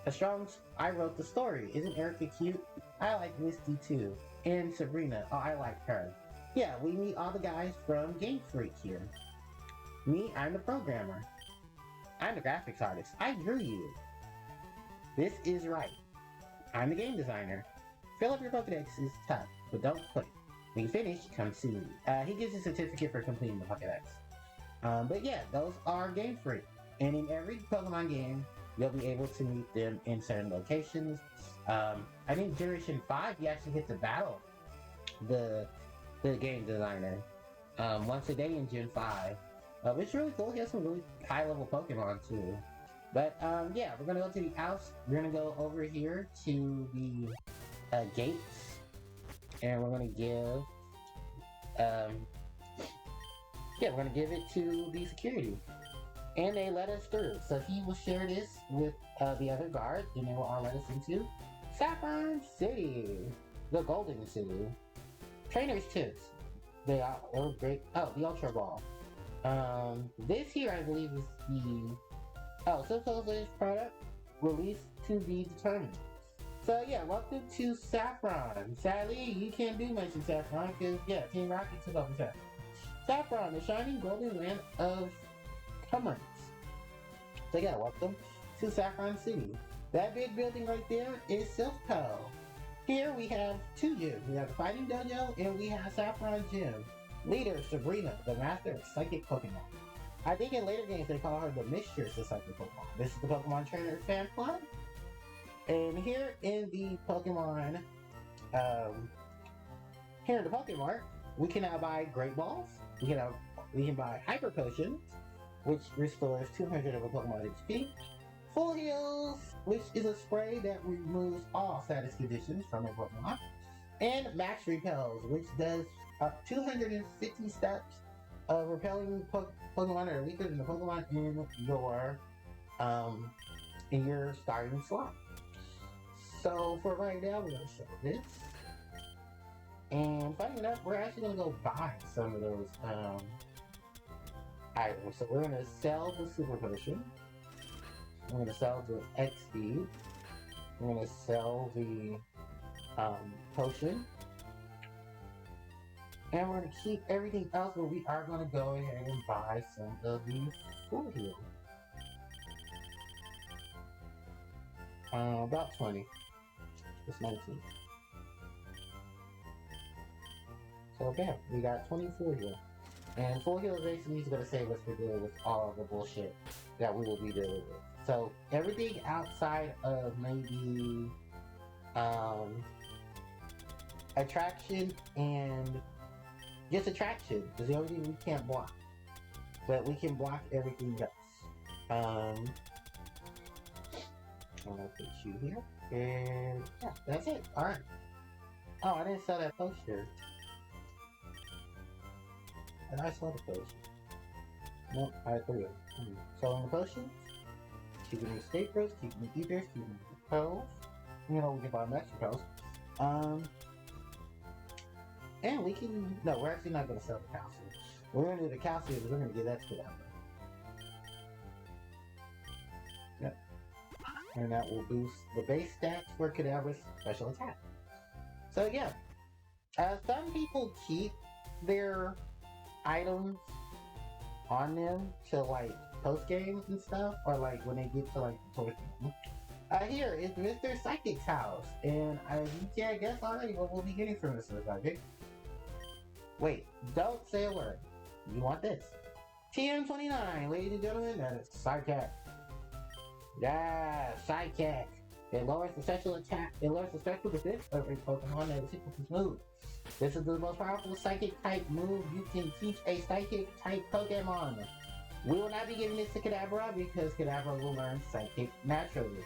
I wrote the story. Isn't Erica cute? I like Misty too. And Sabrina. Oh, I like her. Yeah, we meet all the guys from Game Freak here. Me, I'm the programmer. I'm the graphics artist. I drew you. This is right. I'm the game designer. Fill up your Pokedex is tough, but don't quit. When you finish, come see me. He gives a certificate for completing the Pokedex. But yeah, those are Game Freak. And in every Pokemon game, you'll be able to meet them in certain locations. I think Generation 5, you actually get to battle the game designer once a day in Gen 5. It's really cool. He has some really high-level Pokemon too. But yeah, we're gonna go to the house. We're gonna go over here to the gates, and we're gonna give we're gonna give it to the security, and they let us through. So he will share this with the other guards, and they will all let us into Saffron City, the Golden City. Trainer's Tips. They are great. Oh, the Ultra Ball. This here, I believe, is the Silco's latest product, released to be determined. So yeah, welcome to Saffron. Sadly, you can't do much in Saffron because yeah, Team Rocket took over Saffron. Saffron, the shining golden land of commerce. So yeah, welcome to Saffron City. That big building right there is Silco. Here we have two gyms. We have the Fighting Dojo and we have Saffron Gym. Leader Sabrina, the master of psychic Pokemon. I think in later games they call her the mistress of psychic Pokemon. This is the Pokemon Trainer Fan Club. And here in the Pokemon, here in the Pokemon, we can now buy Great Balls. We can buy Hyper Potions, which restores 200 of a Pokemon's HP. Full Heals, which is a spray that removes all status conditions from a Pokemon. And Max Repels, which does 250 steps of repelling Pokemon that are weaker than the Pokemon in your starting slot. So for right now, we're gonna show this. And funny enough, we're actually gonna go buy some of those items. So we're gonna sell the Super Potion. We're gonna sell the XP. We're gonna sell the potion. And we're gonna keep everything else, but we are gonna go ahead and buy some of the Full Heal. About 20. It's 19. So bam, we got 24 here. And Full Heal basically is gonna save us for dealing with all of the bullshit that we will be dealing with. So everything outside of maybe attraction and just attraction is the only thing we can't block. But we can block everything else. I'm gonna put you here. And yeah, that's it. Alright. Oh, I didn't sell that poster. And I saw the potion. Nope, I had 3 of them. Selling the potions, keeping the staples, keeping the eaters, keeping the pearls. You know, we can buy them extra pearls. And we can... No, we're actually not going to sell the calcium. We're going to do the calcium, but we're going to get that to them. Yep. And that will boost the base stats for Kadabra's special attack. So yeah. Some people keep their items on them to like post games and stuff, or like when they get to like the towards the end. Here is Mr. Psychic's house, and you can't guess already what we'll be getting from Mr. Psychic. Wait, don't say a word. You want this? TM29, ladies and gentlemen, that is Psychic. Yeah, Psychic. It lowers the special attack. It lowers the special defense of a Pokemon that is equal to move. This is the most powerful Psychic type move you can teach a Psychic type Pokemon. We will not be giving this to Kadabra because Kadabra will learn Psychic naturally.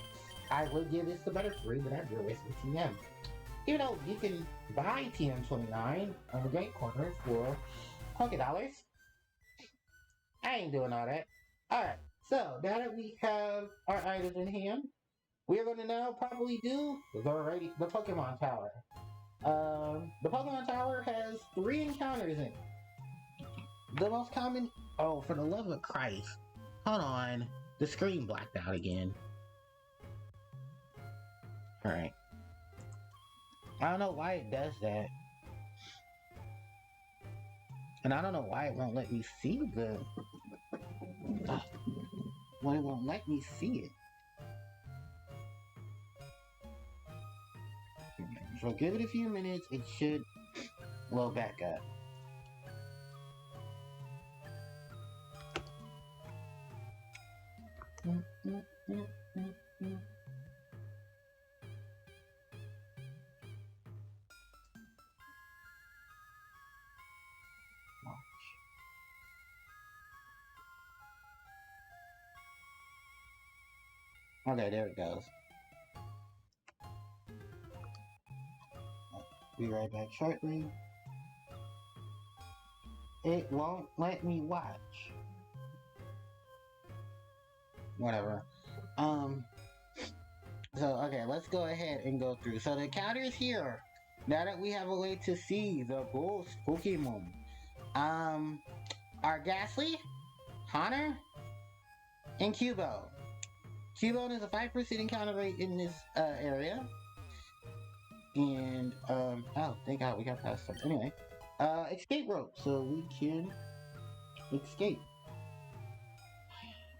I would give this to Butterfree, but I'd be wasting TM. Even though you can buy TM29 on the Great Corner for $100. I ain't doing all that. Alright, so now that we have our items in hand, we are going to now probably do the Pokemon Tower. The Pokemon Tower has 3 encounters in it. The most common... Oh, for the love of Christ. Hold on. The screen blacked out again. Alright. I don't know why it does that. And I don't know why it won't let me see the... Well, it won't let me see it. So give it a few minutes, it should load back up. Okay, there it goes. Be right back shortly. It won't let me watch. Whatever. So, okay, let's go ahead and go through. So the counter is here. Now that we have a way to see the ghost Pokemon. Our Ghastly, Haunter, and Cubone. Cubone is a 5% encounter rate in this area. And, oh, thank God we got past that. Anyway, escape rope, so we can escape.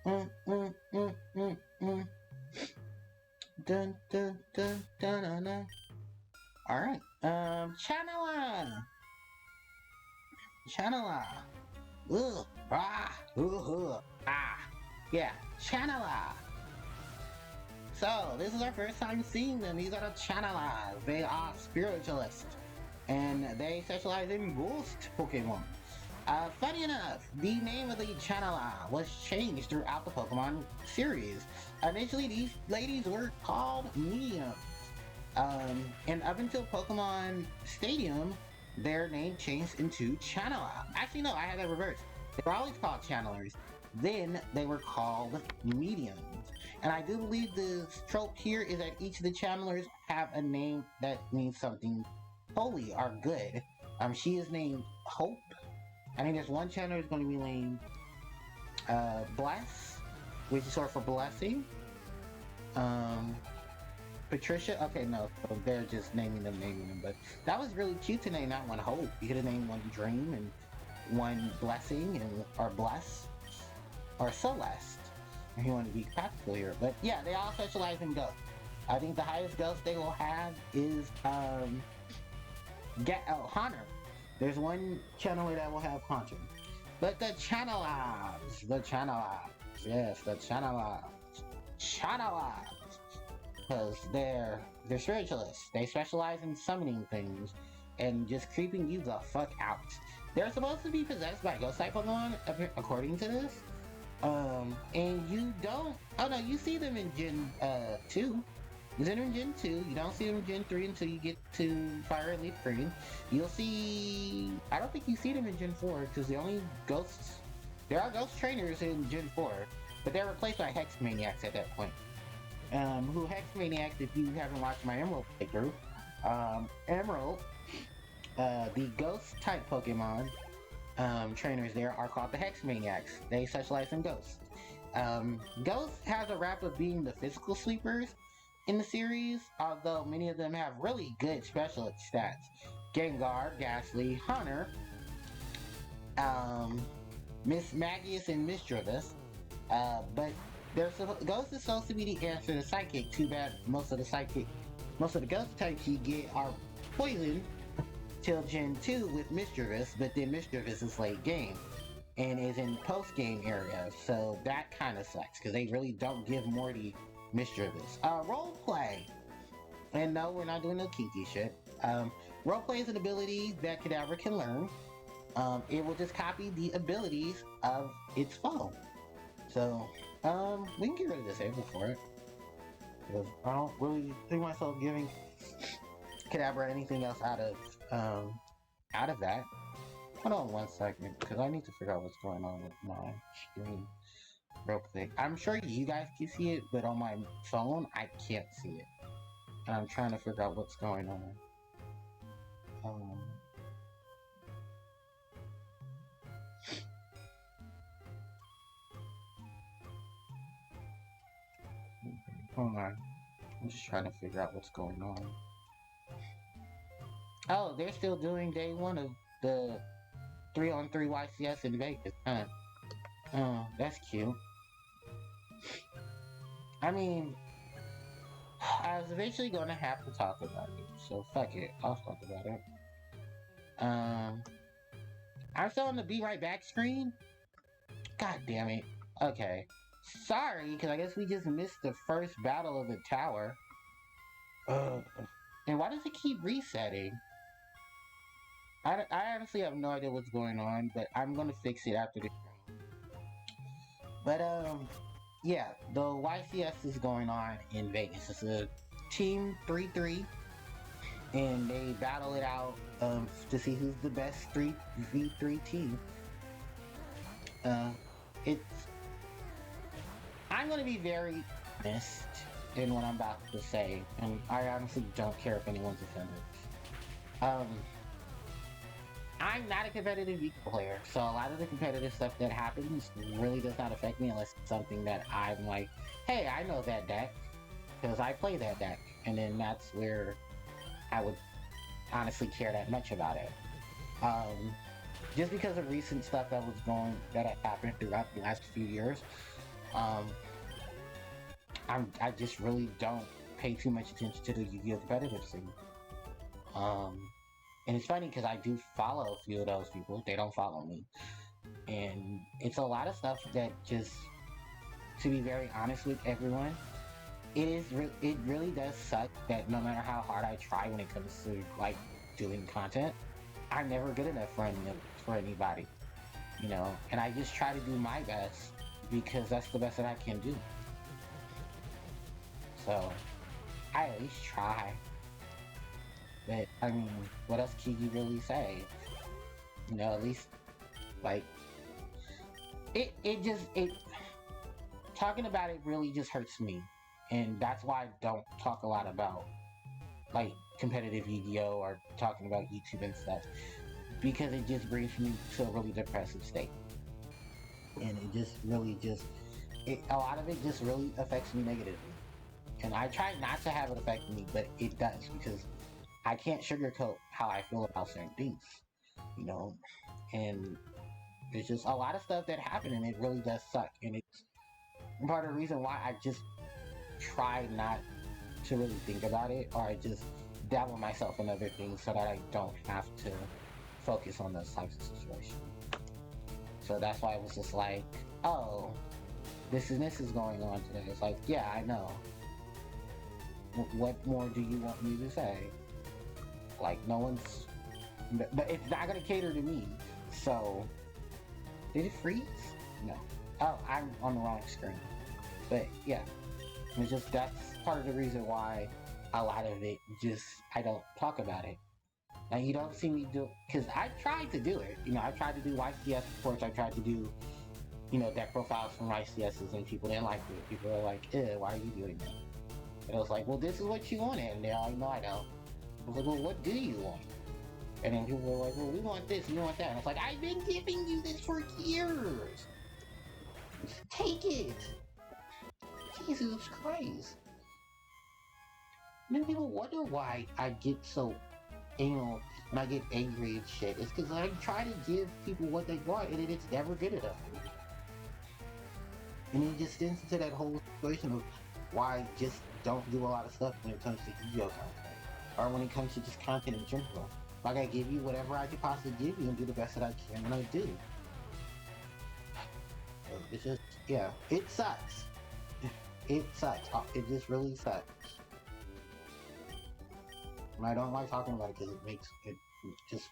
Dun dun dun dun dun dun. Alright, Chanela! Chanela! Ugh! Ah! Ugh! Ah! Yeah, Chanela! So, this is our first time seeing them. These are the Chanelas. They are spiritualists. And they specialize in ghost Pokemon. Funny enough, the name of the Chanela was changed throughout the Pokemon series. Initially, these ladies were called mediums. And up until Pokemon Stadium, their name changed into Chanela. Actually, no, I had that reversed. They were always called Channelers. Then they were called mediums. And I do believe the trope here is that each of the Channelers have a name that means something holy or good. She is named Hope. I think there's one Channeler is going to be named Bless, which is short for blessing. Patricia, okay, no, they're just naming them, but that was really cute to name that one Hope. You could have named one Dream and one Blessing, and or Bless, or Celeste, if you want to be practical here. But yeah, they all specialize in ghosts. I think the highest ghost they will have is Haunter. There's one channeler that will have Haunter. But the Channelabs, yes, the Channelabs, because they're spiritualists. They specialize in summoning things and just creeping you the fuck out. They're supposed to be possessed by ghost type Pokemon, according to this. And you don't, oh no, you see them in Gen 2. You see them in Gen 2, you don't see them in Gen 3 until you get to Fire and Leafgreen. You'll see, I don't think you see them in Gen 4, because the only ghosts, there are ghost trainers in Gen 4, but they're replaced by Hex Maniacs at that point. Who Hex Maniacs, if you haven't watched my Emerald playthrough, Emerald, the ghost type Pokemon, trainers there are called the Hex Maniacs. They specialize in ghosts. Ghost has a rap of being the physical sweepers in the series, although many of them have really good special stats. Gengar, Ghastly, Hunter, Miss Magius, and Mischievous. But Ghost is supposed to be the answer to Psychic. Too bad most of the ghost types you get are poison till Gen 2 with Mischievous, but then Mischievous is late game and is in post-game area, so that kind of sucks because they really don't give Morty Mischievous. Roleplay. And no, we're not doing no kinky shit. Roleplay is an ability that Kadabra can learn. It will just copy the abilities of its foe. So, we can get rid of Disable for it. Because I don't really think myself giving Kadabra anything else out of that. Hold on one second, because I need to figure out what's going on with my screen real quick. I'm sure you guys can see it, but on my phone, I can't see it. And I'm trying to figure out what's going on. Hold on. I'm just trying to figure out what's going on. Oh, they're still doing day one of the 3-on-3 YCS in Vegas, huh? Oh, that's cute. I mean, I was eventually gonna have to talk about it, so fuck it, I'll talk about it. I'm still on the Be Right Back screen? God damn it. Okay. Sorry, because I guess we just missed the first battle of the tower. And why does it keep resetting? I honestly have no idea what's going on, but I'm gonna fix it after the stream. But yeah, the YCS is going on in Vegas. It's a team 3-3, and they battle it out to see who's the best 3v3 team. It's I'm gonna be very honest in what I'm about to say, and I honestly don't care if anyone's offended. I'm not a competitive video player, so a lot of the competitive stuff that happens really does not affect me unless it's something that I'm like, hey, I know that deck, because I play that deck, and then that's where I would honestly care that much about it. Just because of recent stuff that had happened throughout the last few years, I just really don't pay too much attention to the Yu-Gi-Oh! Competitive scene. And it's funny because I do follow a few of those people. They don't follow me. And it's a lot of stuff that just, to be very honest with everyone, it really does suck that no matter how hard I try when it comes to, like, doing content, I'm never good enough for anybody. You know? And I just try to do my best because that's the best that I can do. So, I at least try. But, I mean, what else can you really say? You know, at least, like, talking about it really just hurts me. And that's why I don't talk a lot about, like, competitive Yu-Gi-Oh! Or talking about YouTube and stuff. Because it just brings me to a really depressive state. And it just really a lot of it just really affects me negatively. And I try not to have it affect me, but it does, because I can't sugarcoat how I feel about certain things, you know? And there's just a lot of stuff that happened, and it really does suck. And it's part of the reason why I just try not to really think about it, or I just dabble myself in other things so that I don't have to focus on those types of situations. So that's why it was just like, oh, this is going on today. It's like, yeah, I know. What more do you want me to say? Like, no one's... But it's not gonna cater to me, so... Did it freeze? No. Oh, I'm on the wrong screen. But, yeah. It's just, that's part of the reason why a lot of it just... I don't talk about it. Now, you don't see me do... Because I tried to do it. You know, I tried to do YCS reports. I tried to do, you know, deck profiles from YCSs, and people didn't like it. People were like, why are you doing that? And I was like, well, this is what you wanted. And they're like, no, I don't. I was like, well, what do you want? And then people were like, well, we want this, we want that. And I was like, I've been giving you this for years. Just take it. Jesus Christ. And then people wonder why I get so anal and I get angry and shit. It's because I try to give people what they want, and it's never good enough. And it just gets into that whole situation of why I just don't do a lot of stuff when it comes to Yu-Gi-Oh! Content. Or when it comes to just content in general. Like, I give you whatever I could possibly give you and do the best that I can when I do. It's just, yeah, it sucks. It sucks. It just really sucks. And I don't like talking about it because it makes it just...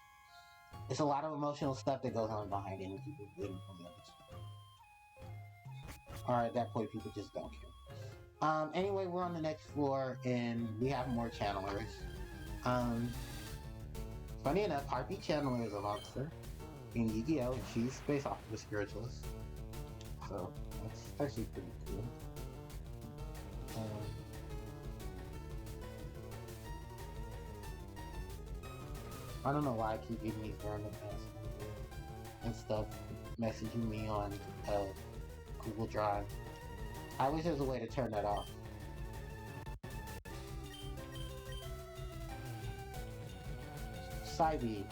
It's a lot of emotional stuff that goes on behind it, and people wouldn't understand. Or at that point, people just don't care. Anyway, we're on the next floor, and we have more channelers. Funny enough, Harpie Channeler is a monster in Yu-Gi-Oh! And she's based off of a spiritualist. So, that's actually pretty cool. I don't know why I keep getting these random messages and stuff messaging me on Google Drive. I wish there was a way to turn that off. Psybe.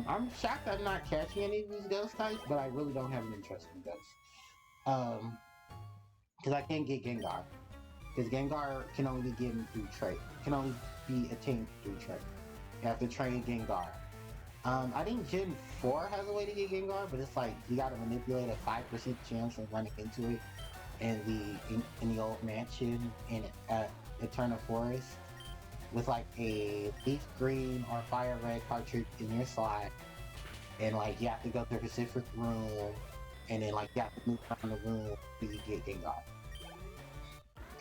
I'm shocked I'm not catching any of these ghost types, but I really don't have an interest in ghosts. Because I can't get Gengar. Because Gengar can only be given through trait. Can only be attained through trait. You have to train Gengar. I think Gen 4 has a way to get Gengar, but it's like you gotta manipulate a 5% chance of running into it in the old mansion in Eternal Forest with like a Leafgreen or Fire Red cartridge in your slot, and like you have to go to a specific room, and then like you have to move around the room till you get Gengar.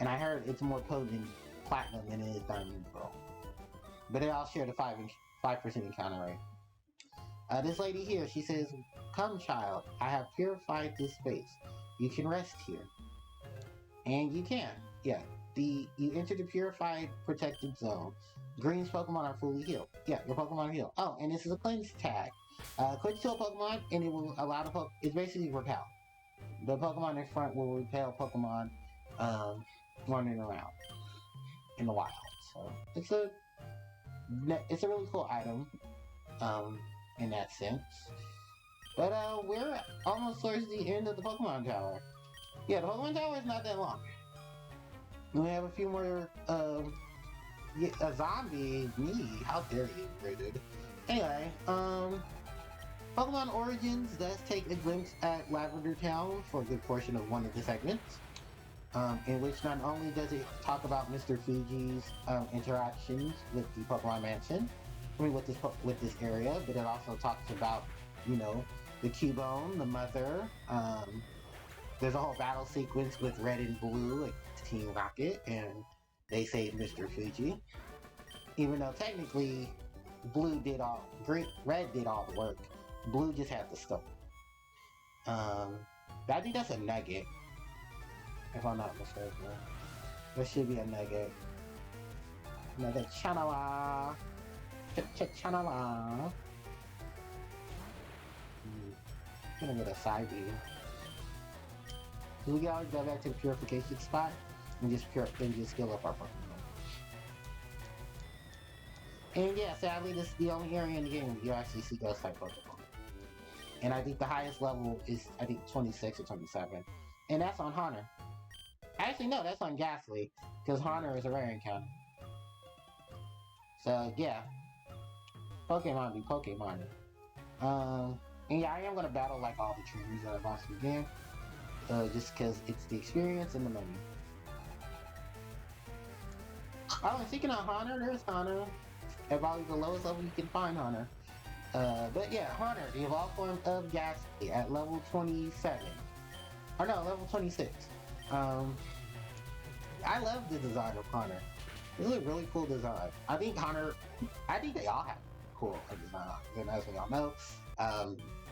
And I heard it's more potent in Platinum than it is Diamond Pearl. But they all share the 5% encounter rate. This lady here, she says, "Come, child, I have purified this space. You can rest here." And you can. Yeah. You enter the purified protected zone. Green's Pokemon are fully healed. Yeah, your Pokemon are healed. Oh, and this is a cleanse tag. Click to a Pokemon, and it will allow the it's basically repel. The Pokemon in front will repel Pokemon running around in the wild. So it's a really cool item in that sense. But we're almost towards the end of the Pokemon Tower. Yeah, the Pokemon Tower is not that long. We have a few more. A zombie? Me? How dare you, Rated? Anyway, Pokemon Origins does take a glimpse at Lavender Town for a good portion of one of the segments. In which not only does it talk about Mr. Fuji's interactions with the Pokemon Mansion, with this area, but it also talks about, you know, the Cubone, the mother. There's a whole battle sequence with Red and Blue, like Team Rocket, and they save Mr. Fuji. Even though technically Red did all the work. Blue just had the scope. I think that's a nugget, if I'm not mistaken. There should be a nugget. Another Chanala. Chanala. I'm gonna get a Psybe. So we can always go back to the purification spot and just skill up our Pokemon. And yeah, sadly this is the only area in the game where you actually see ghost type Pokemon. And I think the highest level is 26 or 27. And that's on Haunter. Actually no, that's on Ghastly, because Haunter is a rare encounter. So yeah. Pokemon be Pokemon. And yeah, I am gonna battle like all the trainers that I've lost again. Just because it's the experience and the money. Oh, and speaking of Haunter, there's Haunter. At probably the lowest level you can find Haunter. But yeah, Haunter, the evolved form of Ghastly at level 27. Or no, level 26. I love the design of Haunter. This is a really cool design. I think they all have cool design. And as we all know,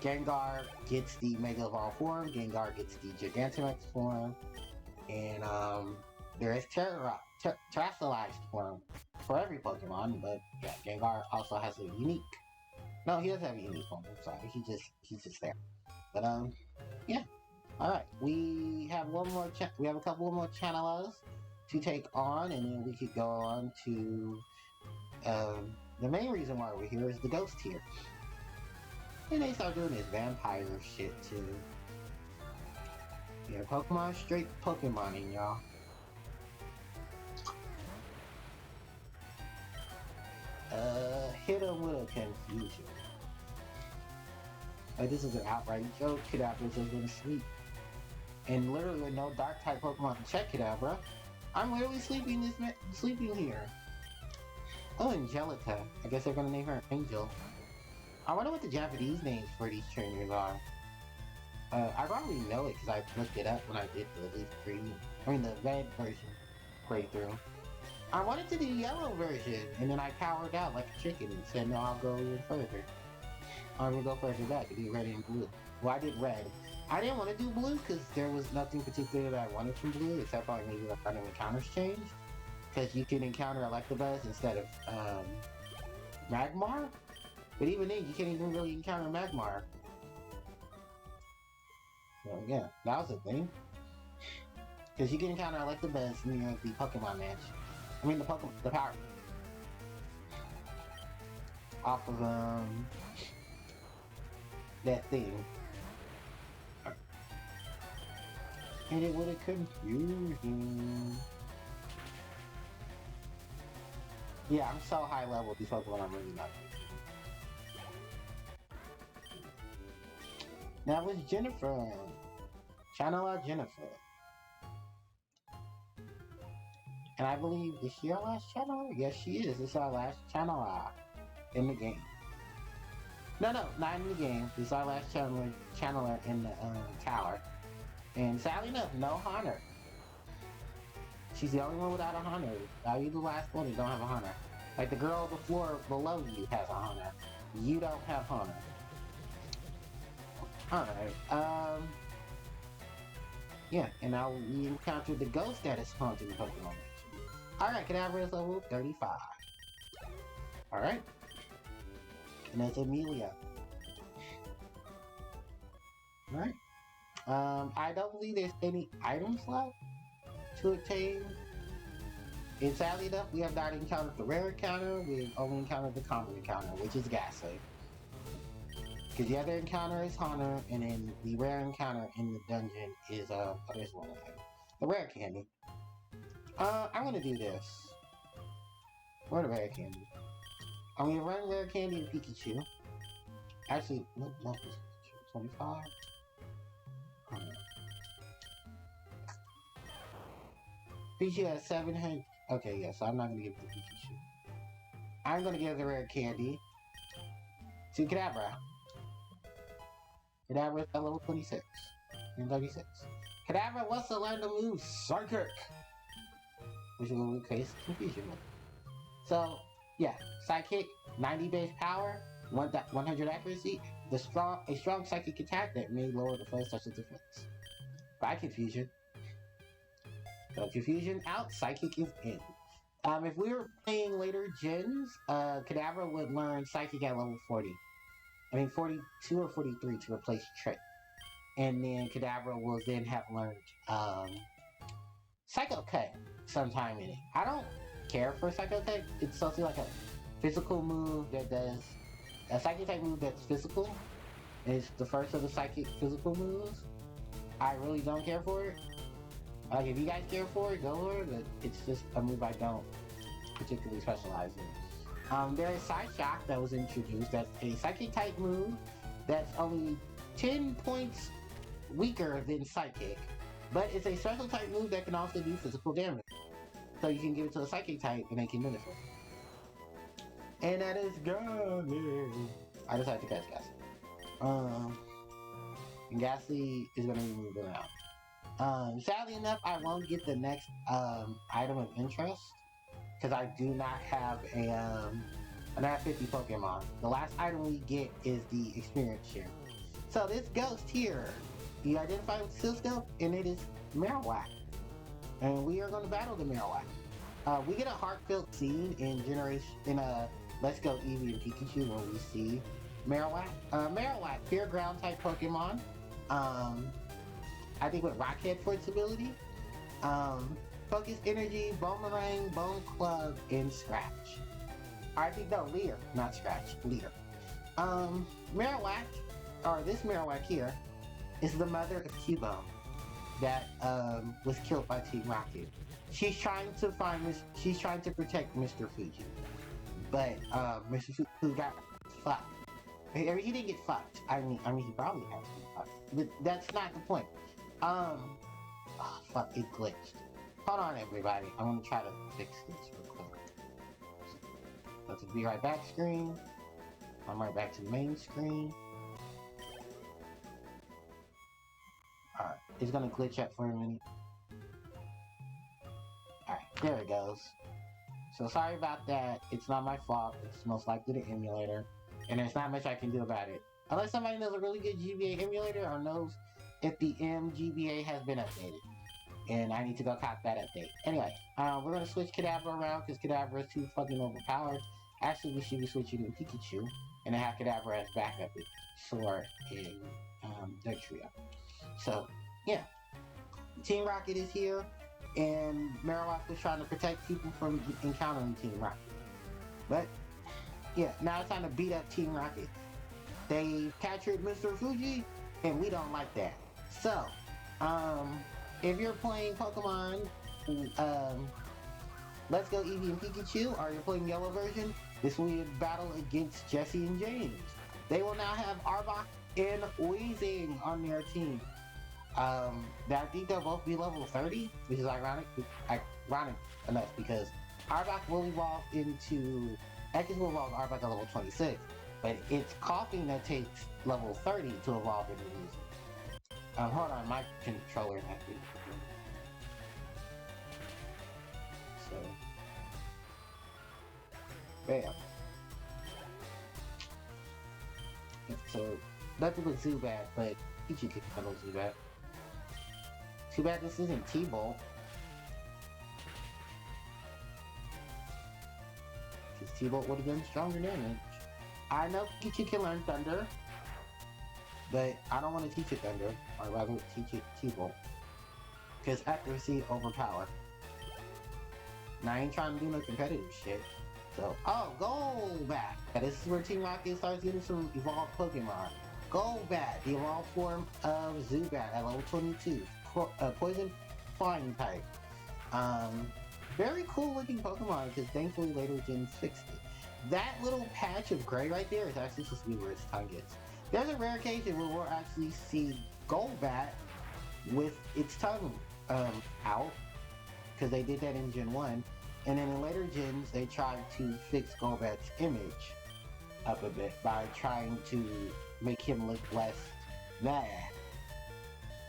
Gengar gets the Mega Evolved form, Gengar gets the Gigantamax form, and there is Terrestrialized form for every Pokemon, but yeah, Gengar also has a unique. No, he doesn't have a unique form, I'm sorry, he's just there. But yeah. Alright, we have a couple more channels to take on, and then we could go on to the main reason why we're here is the ghost tier. And they start doing this vampire shit too. Yeah, Pokemon straight Pokemoning, y'all. Hit him with a confusion. Like, this is an outright joke. Kadabra's just gonna sleep. And literally with no dark type Pokemon to check Kadabra, I'm literally sleeping here. Oh, Angelica. I guess they're gonna name her Angel. I wonder what the Japanese names for these trainers are. I probably know it because I looked it up when I did the red version playthrough. I wanted to do the yellow version, and then I powered out like a chicken and said, no, I'll go even further. I'm gonna go further back and do red and blue. Well, I did red. I didn't want to do blue because there was nothing particular that I wanted from blue, except for maybe the kind of encounters change. Because you can encounter Electabuzz instead of Magmar. But even then, you can't even really encounter Magmar. So yeah, that was a thing. Because you can encounter Electabuzz near the Pokemon Mansion. I mean the Power off of that thing. And it would have confused me. Yeah, I'm so high level with these Pokemon, I'm really not. That was Jennifer. Channel out Jennifer. And I believe, is she our last channel? Yes, she is. This is our last channel in the game. No, not in the game. This is our last channeler in the tower. And sadly enough, no Hunter. She's the only one without a Hunter. Are you the last one that don't have a Hunter? Like the girl on the floor below you has a Hunter. You don't have Hunter. Alright, yeah, and now we encountered the ghost that is haunting Pokemon. Alright, Kadabra is level 35. Alright. And that's Amelia. Alright. I don't believe there's any items left to obtain. And sadly enough, we have not encountered the rare encounter, we've only encountered the common encounter, which is Ghastly. Because the other encounter is Haunter, and then the rare encounter in the dungeon is, there's one item. The rare candy. I'm gonna do this. Where the rare candy? I'm gonna run rare candy and Pikachu. Actually, what level is Pikachu? 25? Pikachu has 700. Okay, yeah, so I'm not gonna give it to Pikachu. I'm gonna give the rare candy to Kadabra. Kadabra is at level 26 and 36. Kadabra wants to learn the move Psychic, which will increase confusion. So, yeah, Psychic, 90 base power, 100 accuracy, a strong psychic attack that may lower the first touch of defense. By confusion. So confusion out, Psychic is in. If we were playing later gens, Kadabra would learn Psychic at level 40. I mean 42 or 43 to replace Trick. And then Kadabra will then have learned Psycho Cut sometime in it. I don't care for Psycho Cut. It's something like a physical move that does a psychic type move that's physical. It's the first of the psychic physical moves. I really don't care for it. Like if you guys care for it, go for it, but it's just a move I don't particularly specialize in. There is Side Shock that was introduced. That's a psychic type move that's only 10 points weaker than Psychic, but it's a special type move that can also do physical damage. So you can give it to a Psychic type and they can benefit. And that is gone. I decided to catch Ghastly. And Ghastly is going to be moved around. Sadly enough, I won't get the next item of interest because I do not have I have 50 Pokemon. The last item we get is the experience share. So this ghost here, you identify with Silscope, and it is Marowak. And we are going to battle the Marowak. We get a heartfelt scene in Let's Go Eevee and Pikachu when we see Marowak. Marowak, pure ground type Pokemon. I think with Rockhead for its ability. Focus Energy, Boomerang, Bone Club, and Scratch. I think, no, Leer, not Scratch, Leer. Marowak, or this Marowak here, is the mother of Cubone that was killed by Team Rocket. She's trying to protect Mr. Fuji. But Mr. Fuji got fucked. He didn't get fucked. I mean he probably has to be fucked. But that's not the point. Oh fuck, it glitched. Hold on everybody, I'm gonna try to fix this real quick. Let's be right back screen. I'm right back to the main screen. Alright, it's gonna glitch up for a minute. Alright, there it goes. So sorry about that, it's not my fault, it's most likely the emulator. And there's not much I can do about it. Unless somebody knows a really good GBA emulator or knows if the MGBA has been updated. And I need to go cop that update. Anyway, we're gonna switch Kadabra around because Kadabra is too fucking overpowered. Actually, we should be switching to Pikachu and then have Kadabra as backup with Sword and Dugtrio. So, yeah. Team Rocket is here, and Marowak was trying to protect people from encountering Team Rocket. But Yeah, now it's time to beat up Team Rocket. They captured Mr. Fuji, and we don't like that. So, if you're playing Pokemon, um, Let's Go Eevee and Pikachu, or you're playing Yellow version, this will be a battle against Jesse and James. They will now have Arbok and Weezing on their team. I think they'll both be level 30, which is ironic enough because Arbok will evolve into Ekans will evolve Arbok at level 26, but it's Coughing that takes level 30 to evolve into Weezing. Hold on, my controller might be. So, bam. So, nothing but Zubat, but Pichu can handle Zubat. Too bad this isn't T-Bolt. Because T-Bolt would have done stronger damage. I know Pichu can learn Thunder, but I don't want to teach it Thunder. I'd rather teach it T-Bolt. Because accuracy overpower. Now I ain't trying to do no competitive shit. So, go back. This is where Team Rocket starts getting some evolved Pokemon. Golbat, the evolved form of Zubat at level 22. Poison Flying type. Very cool looking Pokemon because thankfully later gens fixed it. That little patch of gray right there is actually supposed to be where its tongue gets. There's a rare occasion where we'll actually see Golbat with its tongue out because they did that in Gen 1. And then in later gens, they tried to fix Golbat's image up a bit by trying to make him look less bad.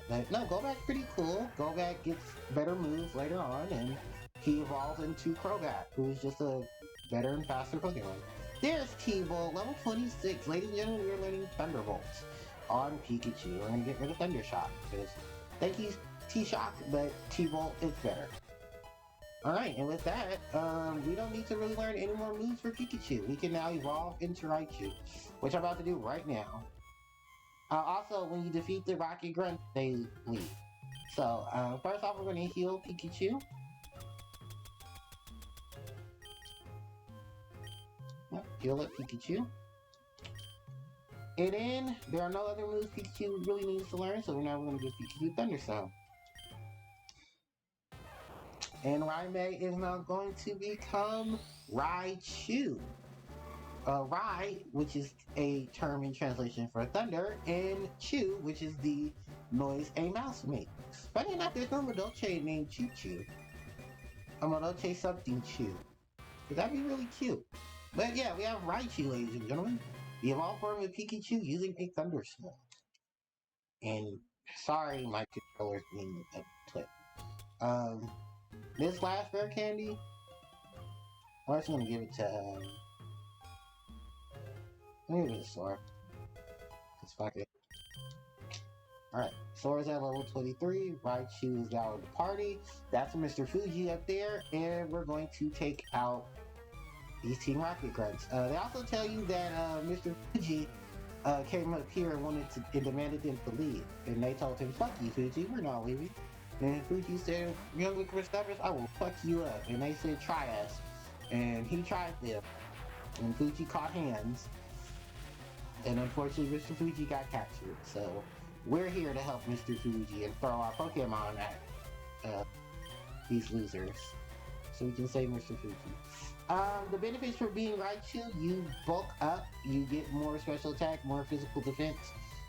But no, Golbat's pretty cool. Golbat gets better moves later on, and he evolves into Crobat, who is just a better and faster Pokemon. There's T-Bolt, level 26. Ladies and gentlemen, we're learning Thunderbolts on Pikachu. We're going to get rid of Thundershock, because thank you, T-Shock, but T-Bolt is better. Alright, and with that, we don't need to really learn any more moves for Pikachu. We can now evolve into Raichu, which I'm about to do right now. Also, when you defeat the Rocket Grunt, they leave. So, first off, we're going to heal Pikachu. Yep, heal up Pikachu. And then, there are no other moves Pikachu really needs to learn, so we're now going to give Pikachu Thunderstone. And Raimei is now going to become Raichu. Rai, which is a term in translation for thunder, and Chew, which is the noise a mouse makes. Funny enough, there's no Madolche named Choo Choo. A Madolche something Chew. Because that'd be really cute. But yeah, we have Raichu, ladies and gentlemen. The evolved form of Pikachu using a Thunderstorm. And sorry, my controller's being a clip. This last rare candy, I'm just gonna give it to maybe it's Sora. Cause fuck it. Alright, Sora's at level 23, Raichu is now in the party. That's Mr. Fuji up there, and we're going to take out these Team Rocket Grunts. They also tell you that Mr. Fuji came up here and demanded them to leave. And they told him, fuck you, Fuji, we're not leaving. And Fuji said, young liquor steppers, I will fuck you up. And they said, try us. And he tried them. And Fuji caught hands. And unfortunately, Mr. Fuji got captured. So, we're here to help Mr. Fuji and throw our Pokemon at these losers. So we can save Mr. Fuji. The benefits for being Raichu, you bulk up, you get more special attack, more physical defense,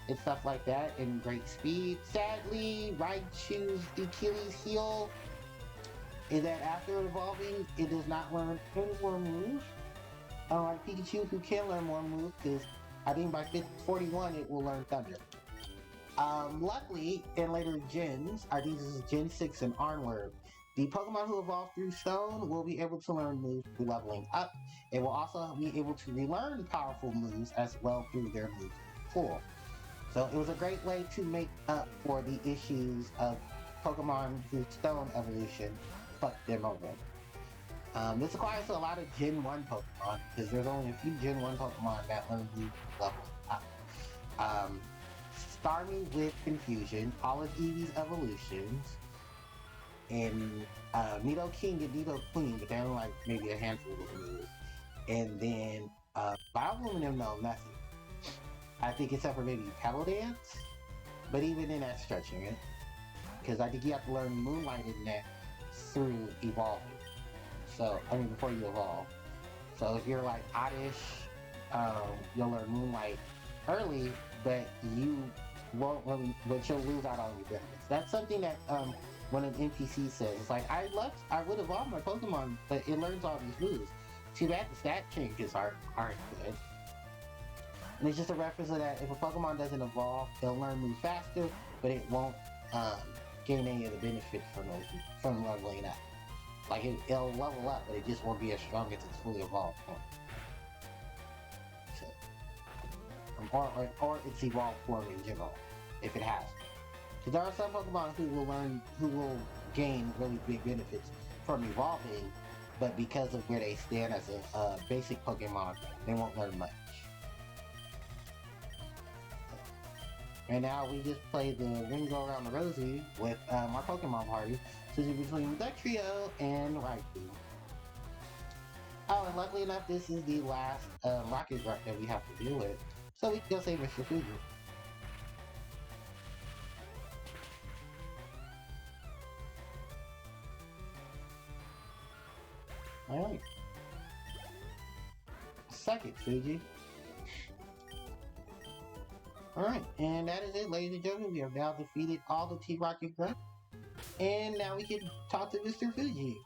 and stuff like that, and great speed. Sadly, Raichu's Achilles heel is that after evolving, it does not learn any more moves. Unlike Pikachu, who can learn more moves, because I think by 41 it will learn Thunder. Luckily, in later gens, I think this is Gen 6 and onward, the Pokemon who evolve through Stone will be able to learn moves through leveling up. It will also be able to relearn powerful moves as well through their move pool. So it was a great way to make up for the issues of Pokemon whose Stone evolution fucked them over. This applies to a lot of Gen 1 Pokemon, because there's only a few Gen 1 Pokemon that learn moves level up. Starting with Confusion, all of Eevee's evolutions, and Nidoking and Nidoqueen, but they're only like maybe a handful of moves. And then Bible and them know nothing. I think except for maybe Pebble Dance, but even then that's stretching it. Because I think you have to learn Moonlight in that through evolving. So, I mean, before you evolve. So if you're like oddish, you'll learn Moonlight early, but you won't really, but you'll lose out on your benefits. That's something that one of the NPCs says. It's like, I would evolve my Pokemon, but it learns all these moves. Too bad the stat changes aren't good. And it's just a reference to that if a Pokemon doesn't evolve, it'll learn moves faster, but it won't um, gain any of the benefits from leveling up. Like it'll level up, but it just won't be as strong as its fully evolved form. So, or its evolved form in general, if it has. Because there are some Pokemon who will gain really big benefits from evolving, but because of where they stand as a basic Pokemon, they won't learn much. And now we just play the Ring Go Around the Rosie with our Pokemon party, choosing between the Trio and Raikou. Oh, and luckily enough, this is the last Rocket Grunt that we have to deal with, so we can go save Mr. Fuji. Alright. Second, Fuji. Alright, and that is it, ladies and gentlemen. We have now defeated all the T-Rocket Grunt. And now we can talk to Mr. Fuji.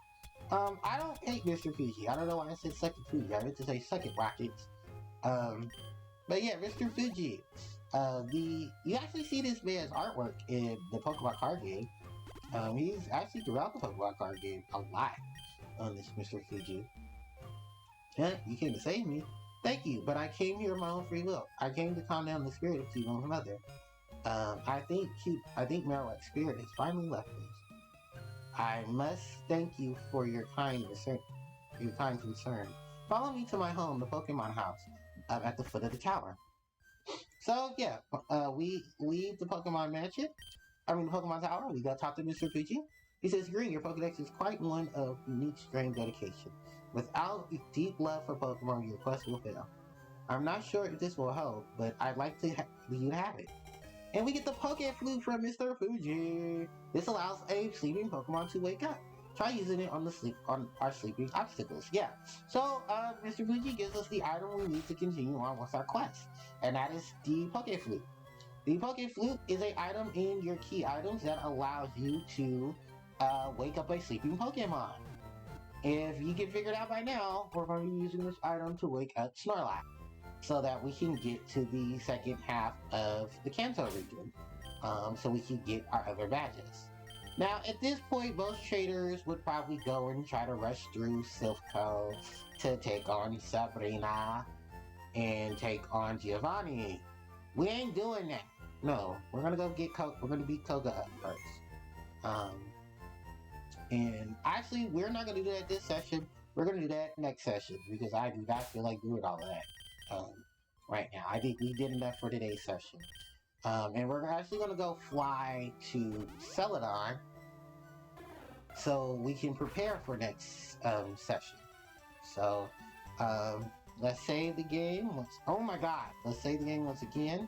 I don't hate Mr. Fuji. I don't know why I said second Fuji. I meant to say second Rockets. But yeah, Mr. Fuji. You actually see this man's artwork in the Pokemon card game. He's actually throughout the Pokemon card game a lot on this Mr. Fuji. Yeah, you came to save me. Thank you, but I came here of my own free will. I came to calm down the spirit of T-Bone's mother. I think Marowak's spirit has finally left us. I must thank you for your kind concern. Follow me to my home, the Pokemon house, at the foot of the tower. So yeah, we leave the Pokemon mansion. The Pokemon tower. We go talk to Mr. Fuji. He says, "Green, your Pokedex is quite one of unique, strange dedication. Without deep love for Pokemon, your quest will fail. I'm not sure if this will help, but I'd like you to have it." And we get the Poke Flute from Mr. Fuji. This allows a sleeping Pokemon to wake up. Try using it on our sleeping obstacles. Yeah. So Mr. Fuji gives us the item we need to continue on with our quest, and that is the Poke Flute. The Poke Flute is an item in your key items that allows you to wake up a sleeping Pokemon. If you can figure it out by now, we're going to be using this item to wake up Snorlax, so that we can get to the second half of the Kanto region, so we can get our other badges. Now, at this point, most traders would probably go and try to rush through Silph to take on Sabrina and take on Giovanni. We ain't doing that. No, we're gonna go get we're gonna beat Koga up first. And actually, we're not gonna do that this session. We're gonna do that next session because I do not feel like doing all of that right now. I think we did enough for today's session. And we're actually gonna go fly to Celadon so we can prepare for next session. So let's save the game. Oh my god, let's save the game once again.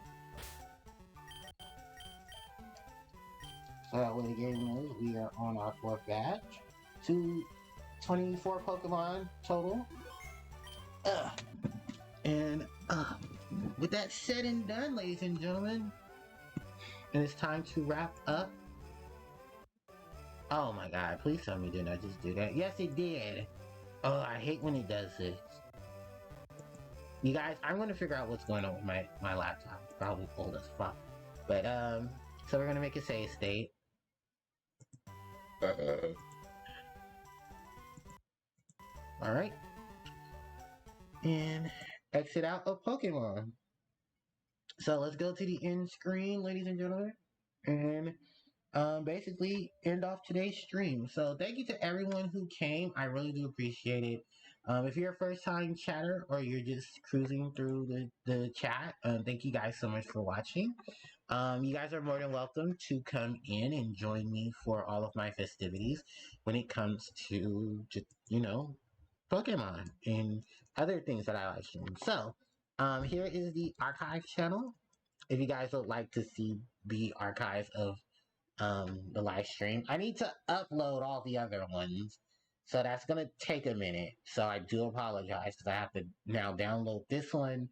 So that way the game knows we are on our 4th badge. 24 Pokemon total. And with that said and done, ladies and gentlemen, and it's time to wrap up. Oh my god, please tell me didn't I just do that? Yes, it did. Oh, I hate when it does this. You guys, I'm gonna figure out what's going on with my laptop. It's probably old as fuck. But so we're gonna make a save state. Alright. And exit out of Pokemon. So let's go to the end screen, ladies and gentlemen. And basically end off today's stream. So thank you to everyone who came. I really do appreciate it. If you're a first time chatter or you're just cruising through the chat, thank you guys so much for watching. You guys are more than welcome to come in and join me for all of my festivities when it comes to just, Pokemon and other things that I live stream. So, here is the archive channel. If you guys would like to see the archive of the live stream, I need to upload all the other ones. So that's gonna take a minute. So I do apologize because I have to now download this one.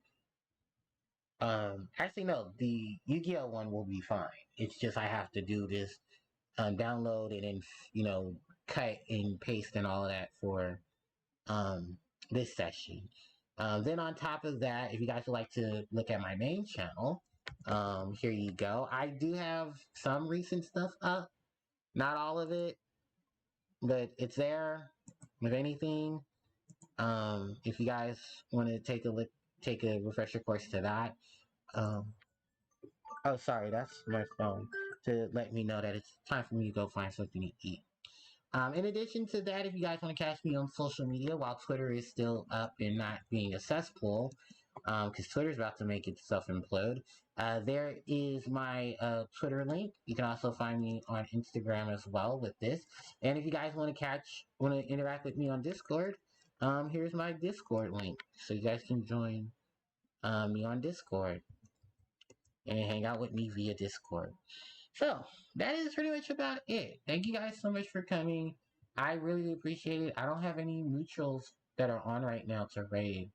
Actually no, the Yu-Gi-Oh one will be fine. It's just I have to do this download and then cut and paste and all of that for um, this session. Then on top of that, if you guys would like to look at my main channel, here you go. I do have some recent stuff up, not all of it, but it's there. If anything, if you guys want to take a refresher course to that. Um, oh, sorry, that's my phone to let me know that it's time for me to go find something to eat. In addition to that, if you guys want to catch me on social media, while Twitter is still up and not being a cesspool, because Twitter's about to make itself implode, there is my Twitter link. You can also find me on Instagram as well with this. And if you guys want to interact with me on Discord, here's my Discord link, so you guys can join me on Discord and hang out with me via Discord. So, that is pretty much about it. Thank you guys so much for coming. I really appreciate it. I don't have any neutrals that are on right now to raid.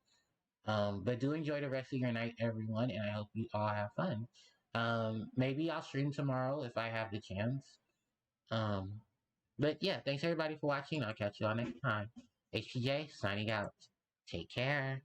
But do enjoy the rest of your night, everyone, and I hope you all have fun. Maybe I'll stream tomorrow if I have the chance. Um, but yeah, thanks everybody for watching. I'll catch you all next time. HPJ signing out. Take care.